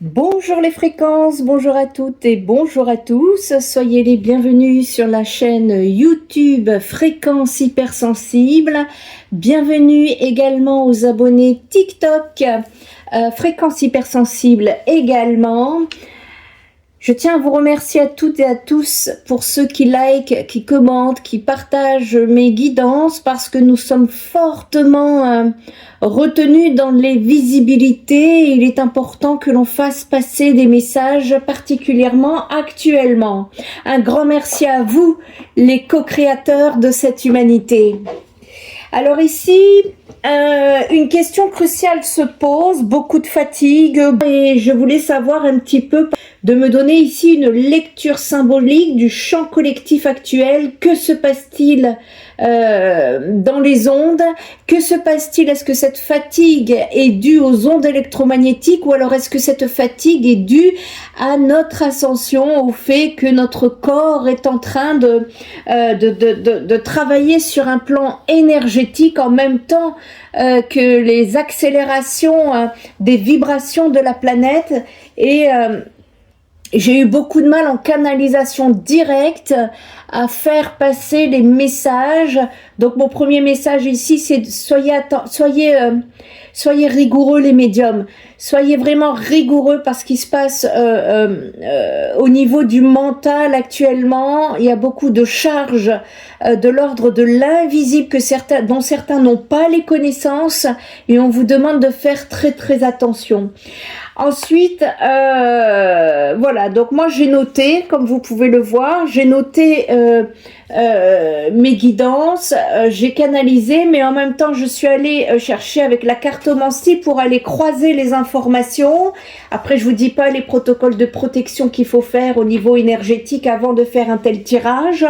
Bonjour les fréquences, bonjour à toutes et bonjour à tous. Soyez les bienvenus sur la chaîne YouTube Fréquences Hypersensibles. Bienvenue également aux abonnés TikTok Fréquences Hypersensibles également. Je tiens à vous remercier à toutes et à tous pour ceux qui likent, qui commentent, qui partagent mes guidances parce que nous sommes fortement retenus dans les visibilités. Il est important que l'on fasse passer des messages particulièrement actuellement. Un grand merci à vous, les co-créateurs de cette humanité. Alors ici, une question cruciale se pose, beaucoup de fatigue et je voulais savoir un petit peu de me donner ici une lecture symbolique du champ collectif actuel. Que se passe-t-il dans les ondes? Que se passe-t-il? Est-ce que cette fatigue est due aux ondes électromagnétiques ou alors est-ce que cette fatigue est due à notre ascension, au fait que notre corps est en train de travailler sur un plan énergétique en même temps que les accélérations des vibrations de la planète et j'ai eu beaucoup de mal en canalisation directe à faire passer les messages. Donc mon premier message ici, c'est soyez rigoureux les médiums. Soyez vraiment rigoureux parce qu'il se passe au niveau du mental actuellement. Il y a beaucoup de charges de l'ordre de l'invisible dont certains n'ont pas les connaissances et on vous demande de faire très très attention. Ensuite, voilà, donc moi j'ai noté, comme vous pouvez le voir, j'ai noté mes guidances, j'ai canalisé, mais en même temps je suis allée chercher avec la cartomancie pour aller croiser les informations. Après je vous dis pas les protocoles de protection qu'il faut faire au niveau énergétique avant de faire un tel tirage.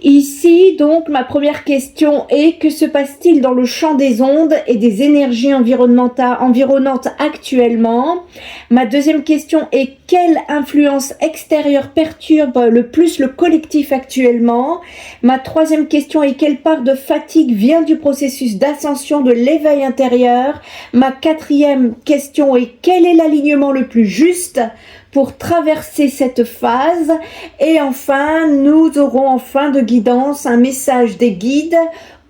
Ici donc ma première question est: que se passe-t-il dans le champ des ondes et des énergies environnantes actuellement? Ma deuxième question est: quelle influence extérieure perturbe le plus le collectif actuellement? Ma troisième question est: quelle part de fatigue vient du processus d'ascension de l'éveil intérieur? Ma quatrième question est: quel est l'alignement le plus juste pour traverser cette phase? Et enfin, nous aurons en fin de guidance un message des guides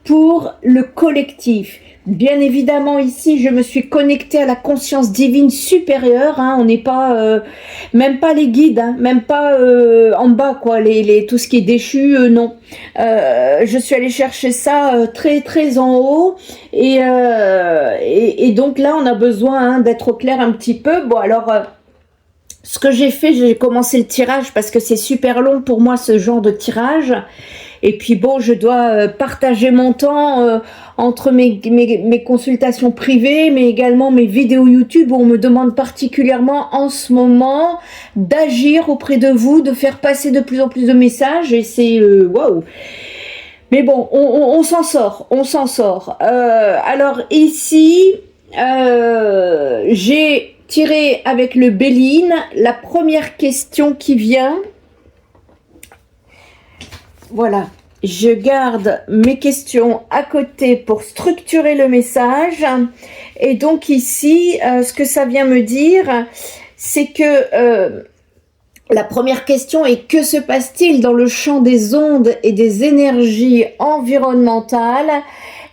pour le collectif. Bien évidemment, ici, je me suis connectée à la conscience divine supérieure. Hein, on n'est pas, même pas les guides, hein, même pas en bas, quoi. Tout ce qui est déchu, non. Je suis allée chercher ça très très en haut, et donc là, on a besoin d'être au clair un petit peu. Bon, alors. Ce que j'ai fait, j'ai commencé le tirage parce que c'est super long pour moi ce genre de tirage. Et puis bon, je dois partager mon temps entre mes consultations privées, mais également mes vidéos YouTube où on me demande particulièrement en ce moment d'agir auprès de vous, de faire passer de plus en plus de messages. Et c'est waouh! Mais bon, on s'en sort, on s'en sort. Alors ici, j'ai tiré avec le Béline la première question qui vient. Voilà, je garde mes questions à côté pour structurer le message. Et donc ici, ce que ça vient me dire, c'est que la première question est: que se passe-t-il dans le champ des ondes et des énergies environnementales?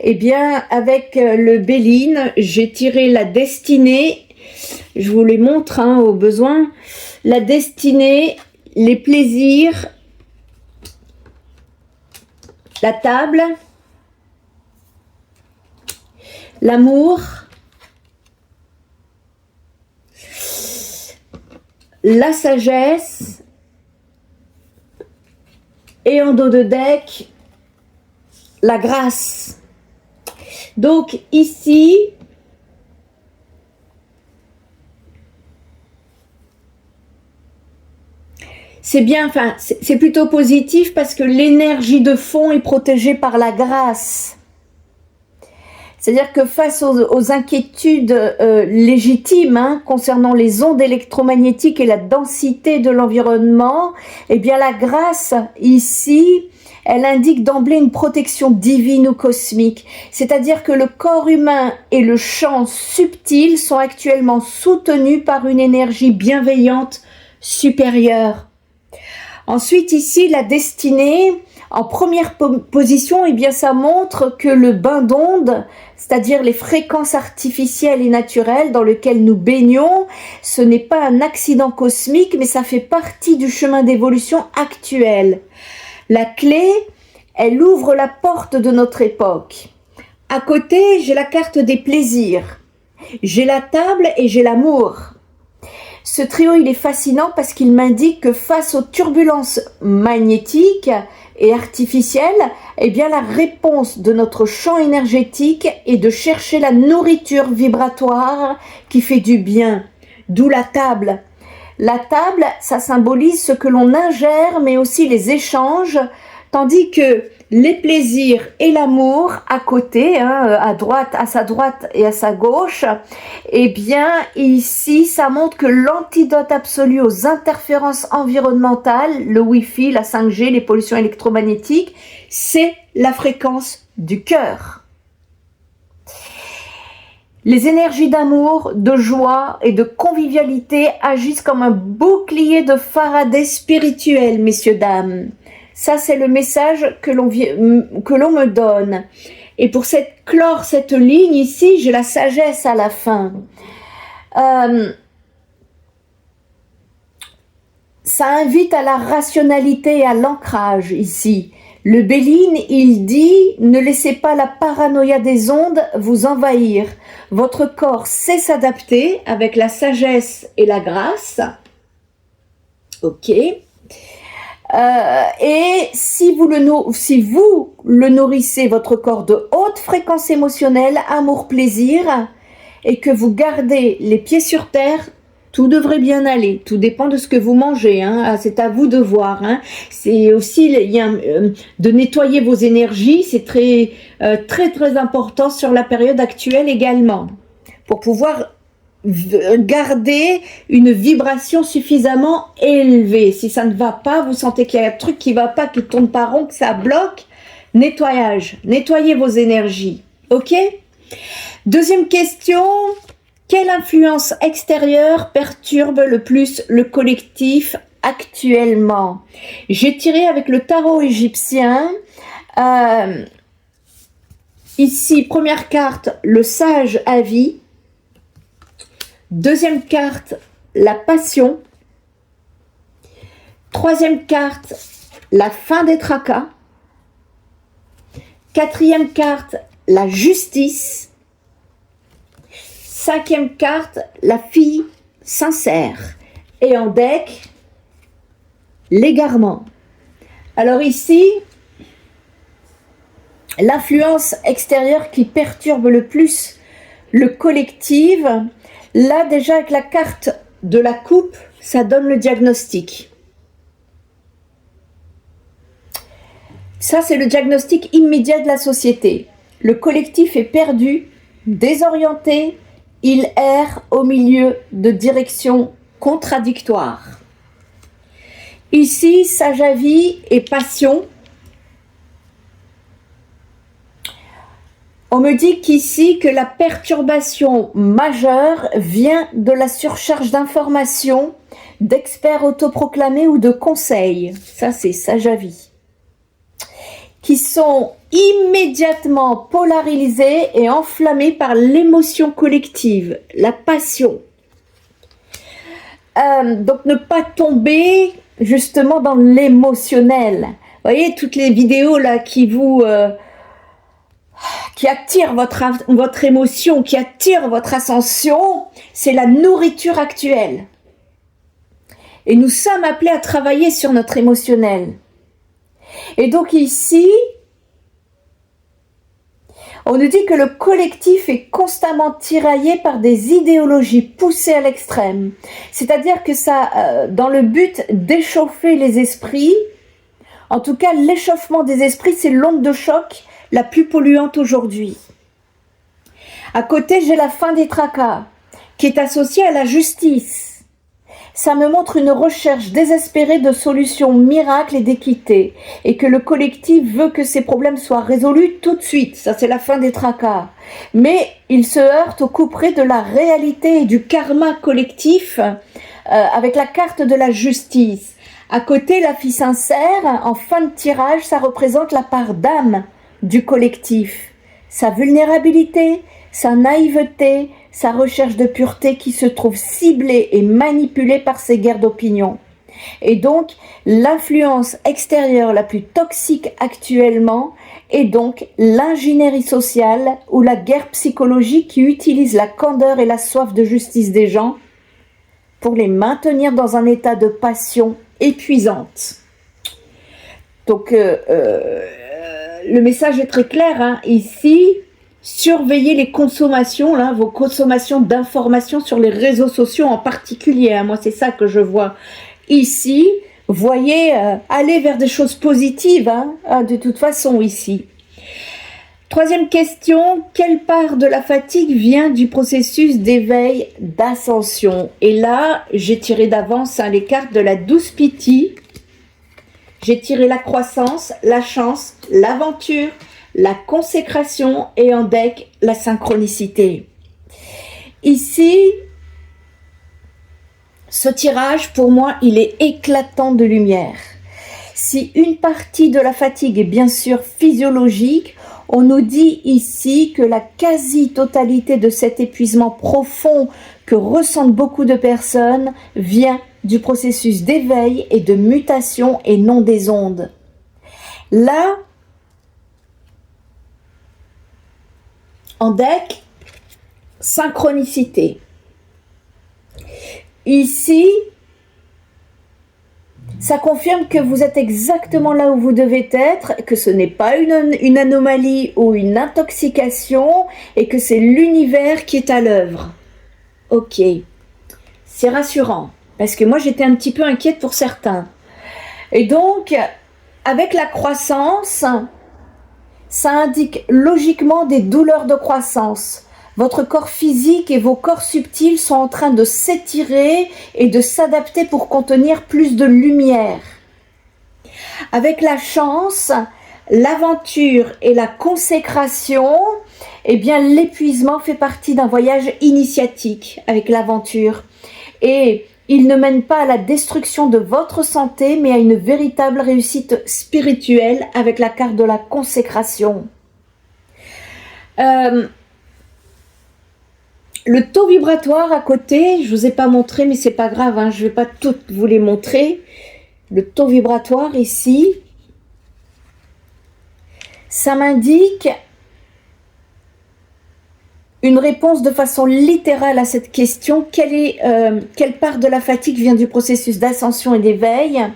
Eh bien, avec le Béline, j'ai tiré la destinée. Je vous les montre au besoin. La destinée, les plaisirs, la table, l'amour, la sagesse, et en dos de deck, la grâce. Donc ici, c'est bien, enfin, c'est plutôt positif parce que l'énergie de fond est protégée par la grâce. C'est-à-dire que face aux inquiétudes légitimes concernant les ondes électromagnétiques et la densité de l'environnement, eh bien la grâce ici elle indique d'emblée une protection divine ou cosmique, c'est-à-dire que le corps humain et le champ subtil sont actuellement soutenus par une énergie bienveillante supérieure. Ensuite, ici, la destinée, en première position, eh bien, ça montre que le bain d'ondes, c'est-à-dire les fréquences artificielles et naturelles dans lesquelles nous baignons, ce n'est pas un accident cosmique, mais ça fait partie du chemin d'évolution actuel. La clé, elle ouvre la porte de notre époque. À côté, j'ai la carte des plaisirs. J'ai la table et j'ai l'amour. Ce trio, il est fascinant parce qu'il m'indique que face aux turbulences magnétiques et artificielles, eh bien, la réponse de notre champ énergétique est de chercher la nourriture vibratoire qui fait du bien. D'où la table. La table, ça symbolise ce que l'on ingère, mais aussi les échanges, tandis que les plaisirs et l'amour à côté, à droite, à sa droite et à sa gauche, eh bien ici ça montre que l'antidote absolu aux interférences environnementales, le Wi-Fi, la 5G, les pollutions électromagnétiques, c'est la fréquence du cœur. Les énergies d'amour, de joie et de convivialité agissent comme un bouclier de Faraday spirituel, messieurs, dames. Ça, c'est le message que l'on me donne. Et pour clore cette ligne ici, j'ai la sagesse à la fin. Ça invite à la rationalité et à l'ancrage ici. Le Béline, il dit, ne laissez pas la paranoïa des ondes vous envahir. Votre corps sait s'adapter avec la sagesse et la grâce. Ok. Et si vous le nourrissez, votre corps de haute fréquence émotionnelle, amour, plaisir, et que vous gardez les pieds sur terre, tout devrait bien aller. Tout dépend de ce que vous mangez. C'est à vous de voir. C'est aussi de nettoyer vos énergies. C'est très important sur la période actuelle également, pour pouvoir garder une vibration suffisamment élevée. Si ça ne va pas, vous sentez qu'il y a un truc qui va pas, qui tourne pas rond, que ça bloque, nettoyez vos énergies. Ok? Deuxième question, quelle influence extérieure perturbe le plus le collectif actuellement? J'ai tiré avec le tarot égyptien. Ici, première carte, le sage à vie. Deuxième carte, la passion. Troisième carte, la fin des tracas. Quatrième carte, la justice. Cinquième carte, la fille sincère. Et en deck, l'égarement. Alors ici, l'influence extérieure qui perturbe le plus le collectif. Là, déjà, avec la carte de la coupe, ça donne le diagnostic. Ça, c'est le diagnostic immédiat de la société. Le collectif est perdu, désorienté, il erre au milieu de directions contradictoires. Ici, sage à vie et passion. On me dit qu'ici, que la perturbation majeure vient de la surcharge d'informations, d'experts autoproclamés ou de conseils. Ça, c'est sage à vie. Qui sont immédiatement polarisés et enflammés par l'émotion collective, la passion. Donc, ne pas tomber justement dans l'émotionnel. Vous voyez, toutes les vidéos là qui attire votre émotion, qui attire votre ascension, c'est la nourriture actuelle. Et nous sommes appelés à travailler sur notre émotionnel. Et donc ici, on nous dit que le collectif est constamment tiraillé par des idéologies poussées à l'extrême. C'est-à-dire que ça, dans le but d'échauffer les esprits, en tout cas l'échauffement des esprits, c'est l'onde de choc la plus polluante aujourd'hui. À côté, j'ai la fin des tracas, qui est associée à la justice. Ça me montre une recherche désespérée de solutions miracles et d'équité, et que le collectif veut que ces problèmes soient résolus tout de suite. Ça, c'est la fin des tracas. Mais il se heurte au couperet de la réalité et du karma collectif avec la carte de la justice. À côté, la fille sincère, en fin de tirage, ça représente la part d'âme du collectif, sa vulnérabilité, sa naïveté, sa recherche de pureté qui se trouve ciblée et manipulée par ces guerres d'opinion. Et donc, l'influence extérieure la plus toxique actuellement est donc l'ingénierie sociale ou la guerre psychologique qui utilise la candeur et la soif de justice des gens pour les maintenir dans un état de passion épuisante. Donc, le message est très clair, hein. Ici, surveillez les consommations, là, vos consommations d'informations sur les réseaux sociaux en particulier. Hein. Moi, c'est ça que je vois ici. Voyez, aller vers des choses positives, hein, de toute façon, ici. Troisième question, quelle part de la fatigue vient du processus d'éveil d'ascension? Et là, j'ai tiré d'avance les cartes de la douce pitié. J'ai tiré la croissance, la chance, l'aventure, la consécration et en deck, la synchronicité. Ici, ce tirage, pour moi, il est éclatant de lumière. Si une partie de la fatigue est bien sûr physiologique, on nous dit ici que la quasi-totalité de cet épuisement profond que ressentent beaucoup de personnes vient du processus d'éveil et de mutation et non des ondes. Là, en deck, synchronicité. Ici, ça confirme que vous êtes exactement là où vous devez être, que ce n'est pas une anomalie ou une intoxication et que c'est l'univers qui est à l'œuvre. Ok, c'est rassurant parce que moi j'étais un petit peu inquiète pour certains. Et donc, avec la croissance, ça indique logiquement des douleurs de croissance. Votre corps physique et vos corps subtils sont en train de s'étirer et de s'adapter pour contenir plus de lumière. Avec la chance, l'aventure et la consécration, eh bien l'épuisement fait partie d'un voyage initiatique avec l'aventure. Et il ne mène pas à la destruction de votre santé, mais à une véritable réussite spirituelle avec la carte de la consécration. Le taux vibratoire à côté, je vous ai pas montré, mais c'est pas grave, hein, je vais pas toutes vous les montrer. Le taux vibratoire ici, ça m'indique une réponse de façon littérale à cette question. Quelle part de la fatigue vient du processus d'ascension et d'éveil?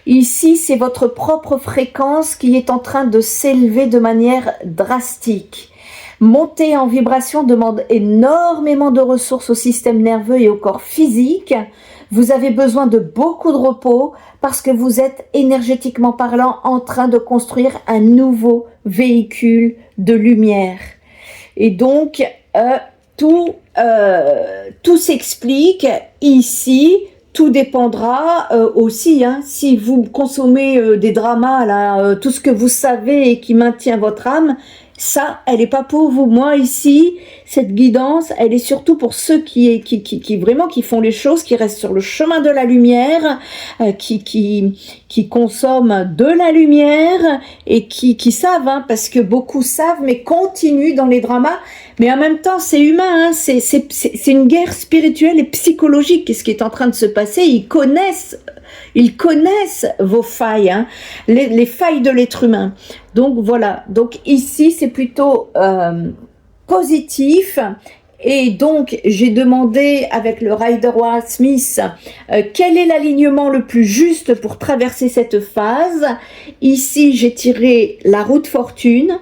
Ici, c'est votre propre fréquence qui est en train de s'élever de manière drastique. Monter en vibration demande énormément de ressources au système nerveux et au corps physique. Vous avez besoin de beaucoup de repos parce que vous êtes énergétiquement parlant en train de construire un nouveau véhicule de lumière. Et donc, tout s'explique ici. Tout dépendra aussi, hein, si vous consommez des dramas, là, tout ce que vous savez et qui maintient votre âme, ça, elle n'est pas pour vous. Moi, ici, cette guidance, elle est surtout pour ceux qui vraiment qui font les choses, qui restent sur le chemin de la lumière, qui consomment de la lumière et qui savent, hein, parce que beaucoup savent, mais continuent dans les dramas. Mais en même temps, c'est humain, hein, c'est une guerre spirituelle et psychologique. Qu'est-ce qui est en train de se passer? Ils connaissent vos failles, hein, les failles de l'être humain. Donc voilà, donc ici c'est plutôt positif. Et donc j'ai demandé avec le Rider-Waite Smith quel est l'alignement le plus juste pour traverser cette phase. Ici j'ai tiré la roue de fortune,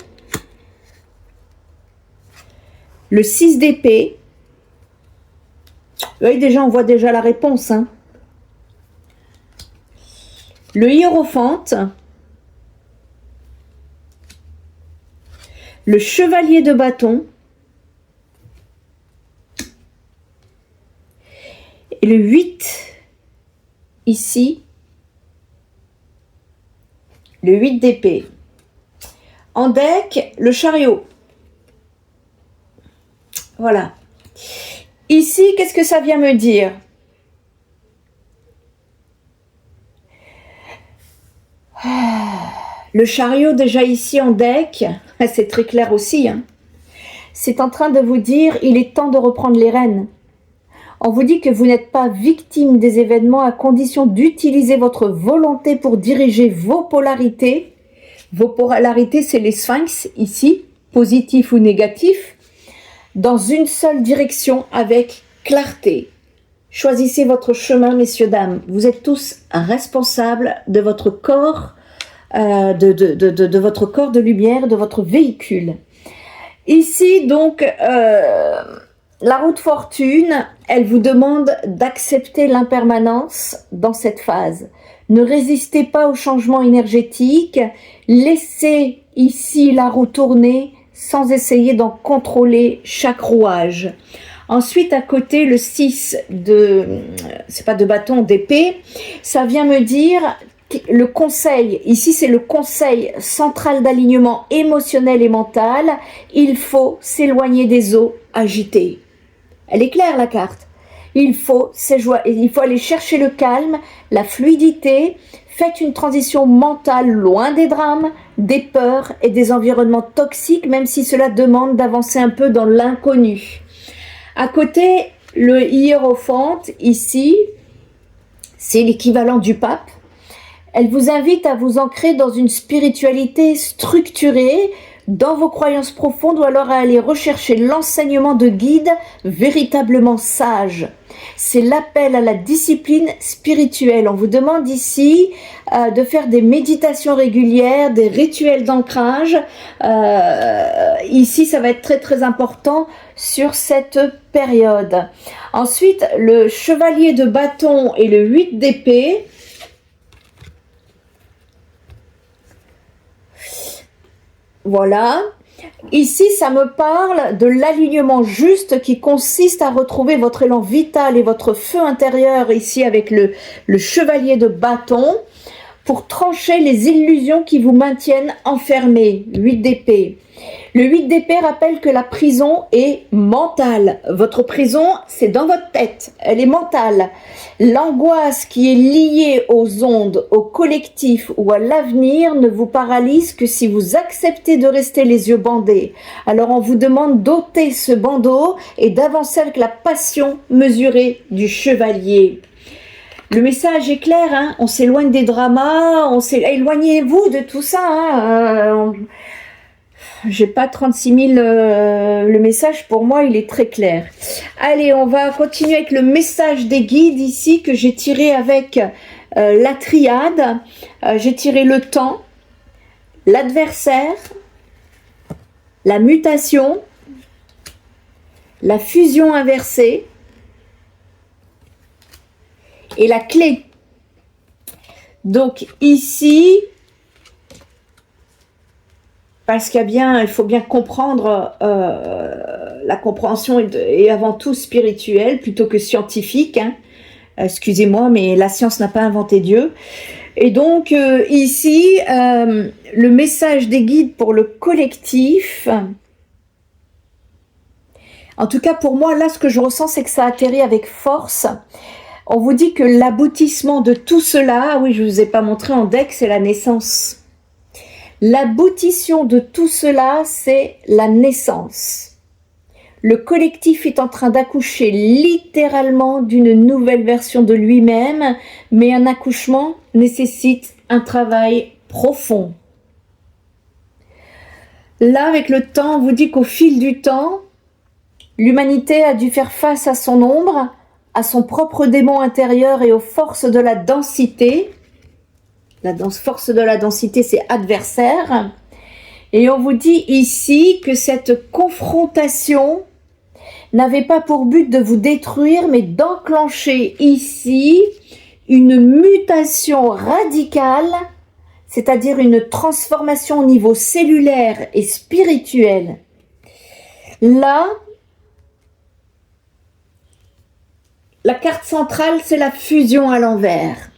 le 6 d'épée. Oui, déjà on voit déjà la réponse, hein. Le hiérophante, le chevalier de bâton et le 8 ici, le 8 d'épée. En deck, le chariot. Voilà. Ici, qu'est-ce que ça vient me dire? Le chariot, déjà ici en deck, c'est très clair aussi, hein. C'est en train de vous dire, il est temps de reprendre les rênes. On vous dit que vous n'êtes pas victime des événements à condition d'utiliser votre volonté pour diriger vos polarités. Vos polarités, c'est les sphinx, ici, positif ou négatif, dans une seule direction avec clarté. Choisissez votre chemin, messieurs, dames. Vous êtes tous responsables de votre corps, de votre corps de lumière, de votre véhicule. Ici, donc, la roue de fortune, elle vous demande d'accepter l'impermanence dans cette phase. Ne résistez pas au changement énergétique. Laissez ici la roue tourner sans essayer d'en contrôler chaque rouage. Ensuite, à côté, le 6 c'est pas de bâton, d'épée, ça vient me dire le conseil. Ici, c'est le conseil central d'alignement émotionnel et mental. Il faut s'éloigner des eaux agitées. Elle est claire, la carte. Il faut aller chercher le calme, la fluidité. Faites une transition mentale loin des drames, des peurs et des environnements toxiques, même si cela demande d'avancer un peu dans l'inconnu. À côté, le hiérophante, ici, c'est l'équivalent du pape. Elle vous invite à vous ancrer dans une spiritualité structurée, dans vos croyances profondes, ou alors à aller rechercher l'enseignement de guides véritablement sages. C'est l'appel à la discipline spirituelle. On vous demande ici de faire des méditations régulières, des rituels d'ancrage. Ici, ça va être très très important sur cette période. Ensuite, le chevalier de bâton et le 8 d'épée. Voilà. Ici, ça me parle de l'alignement juste qui consiste à retrouver votre élan vital et votre feu intérieur ici avec le chevalier de bâton pour trancher les illusions qui vous maintiennent enfermés. 8 d'épée. Le 8 d'épée rappelle que la prison est mentale. Votre prison, c'est dans votre tête. Elle est mentale. L'angoisse qui est liée aux ondes, au collectif ou à l'avenir ne vous paralyse que si vous acceptez de rester les yeux bandés. Alors on vous demande d'ôter ce bandeau et d'avancer avec la passion mesurée du chevalier. Le message est clair, hein, on s'éloigne des dramas, éloignez-vous de tout ça. Hein, j'ai pas 36 000, le message pour moi il est très clair. Allez, on va continuer avec le message des guides ici que j'ai tiré avec la triade. J'ai tiré le temps, l'adversaire, la mutation, la fusion inversée et la clé. Donc ici, parce il faut bien comprendre, la compréhension est avant tout spirituelle plutôt que scientifique. Hein. Excusez-moi, mais la science n'a pas inventé Dieu. Et donc ici, le message des guides pour le collectif, en tout cas pour moi, là ce que je ressens, c'est que ça atterrit avec force. On vous dit que l'aboutissement de tout cela, oui, je ne vous ai pas montré en deck, c'est la naissance. L'aboutissement de tout cela, c'est la naissance. Le collectif est en train d'accoucher littéralement d'une nouvelle version de lui-même, mais un accouchement nécessite un travail profond. Là, avec le temps, on vous dit qu'au fil du temps, l'humanité a dû faire face à son ombre, à son propre démon intérieur et aux forces de la densité. Force de la densité, c'est adversaire. Et on vous dit ici que cette confrontation n'avait pas pour but de vous détruire, mais d'enclencher ici une mutation radicale, c'est-à-dire une transformation au niveau cellulaire et spirituel. Là, la carte centrale, c'est la fusion à l'envers.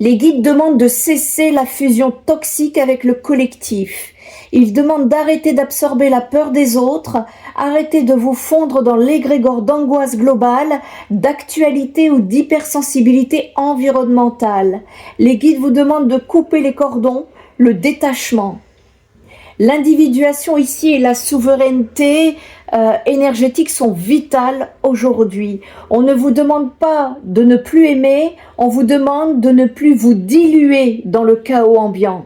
Les guides demandent de cesser la fusion toxique avec le collectif. Ils demandent d'arrêter d'absorber la peur des autres, arrêter de vous fondre dans l'égrégore d'angoisse globale, d'actualité ou d'hypersensibilité environnementale. Les guides vous demandent de couper les cordons, le détachement. L'individuation ici et la souveraineté énergétique sont vitales aujourd'hui. On ne vous demande pas de ne plus aimer, on vous demande de ne plus vous diluer dans le chaos ambiant.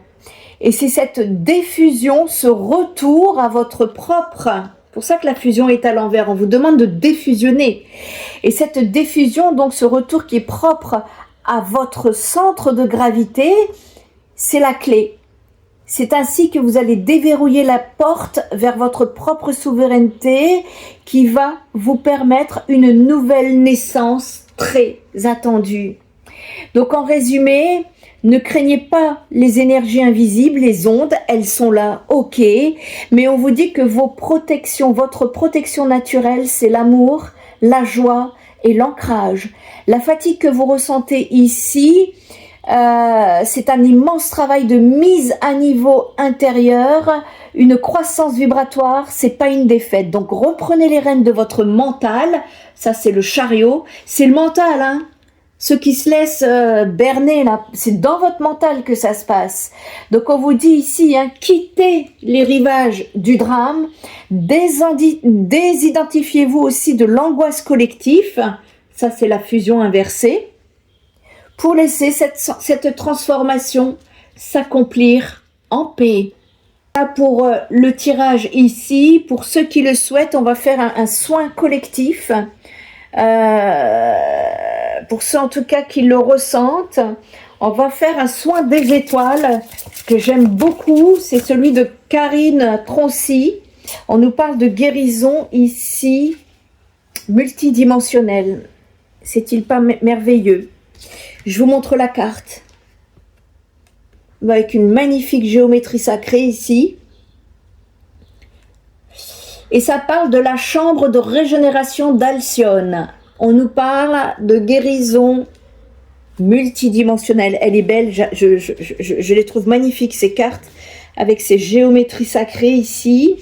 Et c'est cette diffusion, ce retour à votre propre... C'est pour ça que la fusion est à l'envers, on vous demande de défusionner. Et cette diffusion, donc ce retour qui est propre à votre centre de gravité, c'est la clé. C'est ainsi que vous allez déverrouiller la porte vers votre propre souveraineté qui va vous permettre une nouvelle naissance très attendue. Donc en résumé, ne craignez pas les énergies invisibles, les ondes, elles sont là, ok, mais on vous dit que vos protections, votre protection naturelle, c'est l'amour, la joie et l'ancrage. La fatigue que vous ressentez ici, c'est un immense travail de mise à niveau intérieur, une croissance vibratoire, c'est pas une défaite. Donc reprenez les rênes de votre mental, ça c'est le chariot, c'est le mental, hein. Ceux qui se laissent berner, là, c'est dans votre mental que ça se passe. Donc on vous dit ici, hein, quittez les rivages du drame, désidentifiez-vous aussi de l'angoisse collective, ça c'est la fusion inversée, pour laisser cette transformation s'accomplir en paix. Là pour le tirage ici, pour ceux qui le souhaitent, on va faire un soin collectif. Pour ceux en tout cas qui le ressentent, on va faire un soin des étoiles que j'aime beaucoup, c'est celui de Karine Troncy. On nous parle de guérison ici, multidimensionnelle. C'est-il pas merveilleux? Je vous montre la carte avec une magnifique géométrie sacrée ici. Et ça parle de la chambre de régénération d'Alcyone. On nous parle de guérison multidimensionnelle. Elle est belle, je les trouve magnifiques ces cartes, avec ces géométries sacrées ici.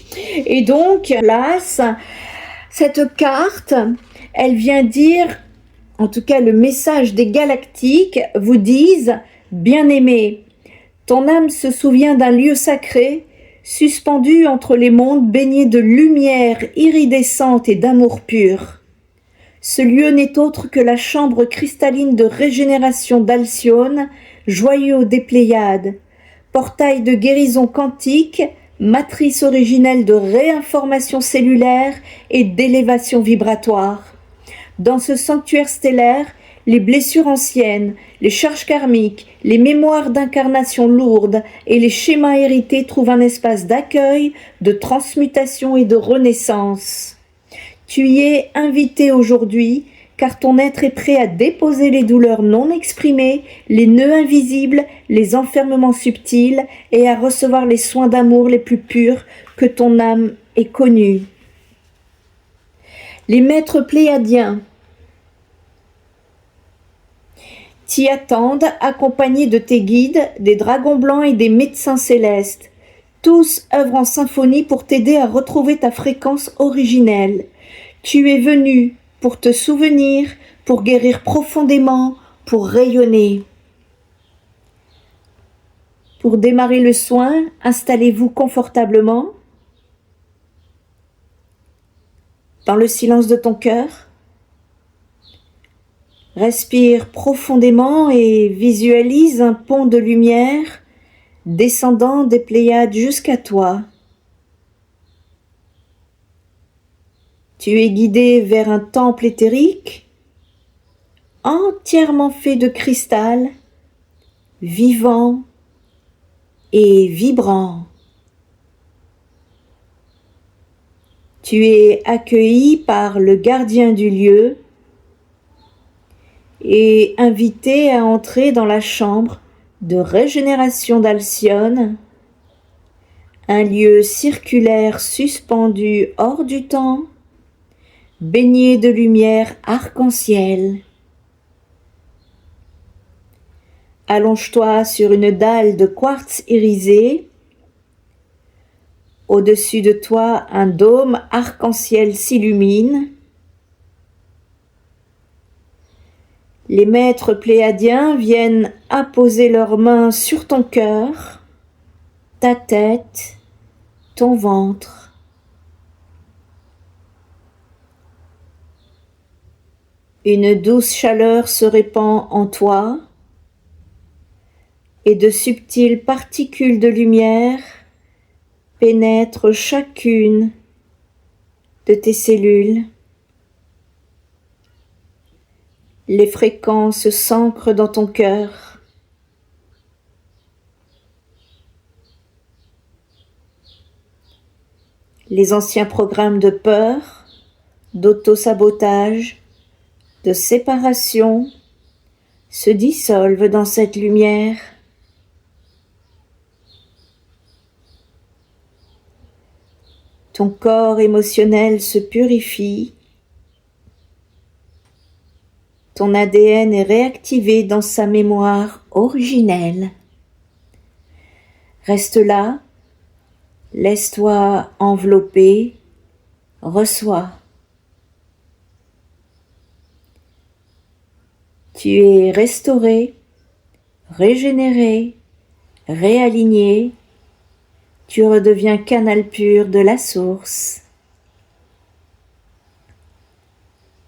Et donc, place, cette carte, elle vient dire, en tout cas le message des galactiques vous disent, bien-aimé, ton âme se souvient d'un lieu sacré, suspendu entre les mondes, baigné de lumière iridescente et d'amour pur. Ce lieu n'est autre que la chambre cristalline de régénération d'Alcyone, joyau des Pléiades, portail de guérison quantique, matrice originelle de réinformation cellulaire et d'élévation vibratoire. Dans ce sanctuaire stellaire, les blessures anciennes, les charges karmiques, les mémoires d'incarnation lourdes et les schémas hérités trouvent un espace d'accueil, de transmutation et de renaissance. Tu y es invité aujourd'hui, car ton être est prêt à déposer les douleurs non exprimées, les nœuds invisibles, les enfermements subtils, et à recevoir les soins d'amour les plus purs que ton âme ait connus. Les maîtres pléiadiens t'y attendent, accompagnés de tes guides, des dragons blancs et des médecins célestes. Tous œuvrent en symphonie pour t'aider à retrouver ta fréquence originelle. Tu es venu pour te souvenir, pour guérir profondément, pour rayonner. Pour démarrer le soin, installez-vous confortablement dans le silence de ton cœur. Respire profondément et visualise un pont de lumière descendant des Pléiades jusqu'à toi. Tu es guidé vers un temple éthérique entièrement fait de cristal, vivant et vibrant. Tu es accueilli par le gardien du lieu et invité à entrer dans la chambre de régénération d'Alcyone, un lieu circulaire suspendu hors du temps, baigné de lumière arc-en-ciel. Allonge-toi sur une dalle de quartz irisé. Au-dessus de toi, un dôme arc-en-ciel s'illumine. Les maîtres pléiadiens viennent apposer leurs mains sur ton cœur, ta tête, ton ventre. Une douce chaleur se répand en toi et de subtiles particules de lumière pénètrent chacune de tes cellules. Les fréquences s'ancrent dans ton cœur. Les anciens programmes de peur, d'auto-sabotage, de séparation se dissolvent dans cette lumière. Ton corps émotionnel se purifie. Ton ADN est réactivé dans sa mémoire originelle. Reste là, laisse-toi envelopper, reçois. Tu es restauré, régénéré, réaligné. Tu redeviens canal pur de la source.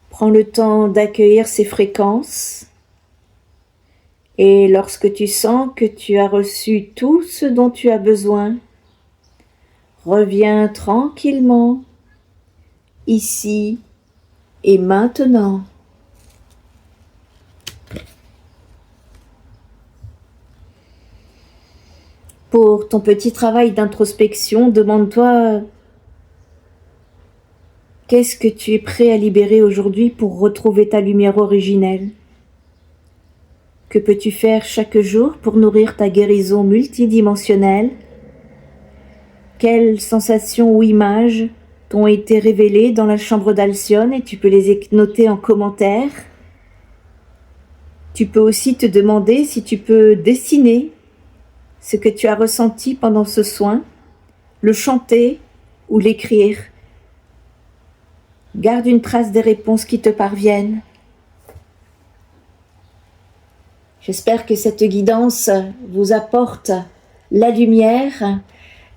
Prends le temps d'accueillir ces fréquences et lorsque tu sens que tu as reçu tout ce dont tu as besoin, reviens tranquillement, ici et maintenant. Pour ton petit travail d'introspection, demande-toi qu'est-ce que tu es prêt à libérer aujourd'hui pour retrouver ta lumière originelle? Que peux-tu faire chaque jour pour nourrir ta guérison multidimensionnelle? Quelles sensations ou images t'ont été révélées dans la chambre d'Alcyone et tu peux les noter en commentaire? Tu peux aussi te demander si tu peux dessiner ce que tu as ressenti pendant ce soin, le chanter ou l'écrire. Garde une trace des réponses qui te parviennent. J'espère que cette guidance vous apporte la lumière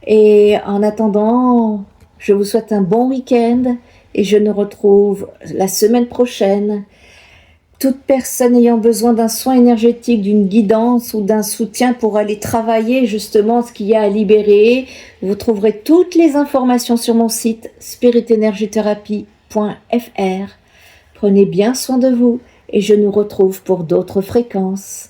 et en attendant, je vous souhaite un bon week-end et je nous retrouve la semaine prochaine. Toute personne ayant besoin d'un soin énergétique, d'une guidance ou d'un soutien pour aller travailler justement ce qu'il y a à libérer, vous trouverez toutes les informations sur mon site spiritenergithérapie.fr. Prenez bien soin de vous et je nous retrouve pour d'autres fréquences.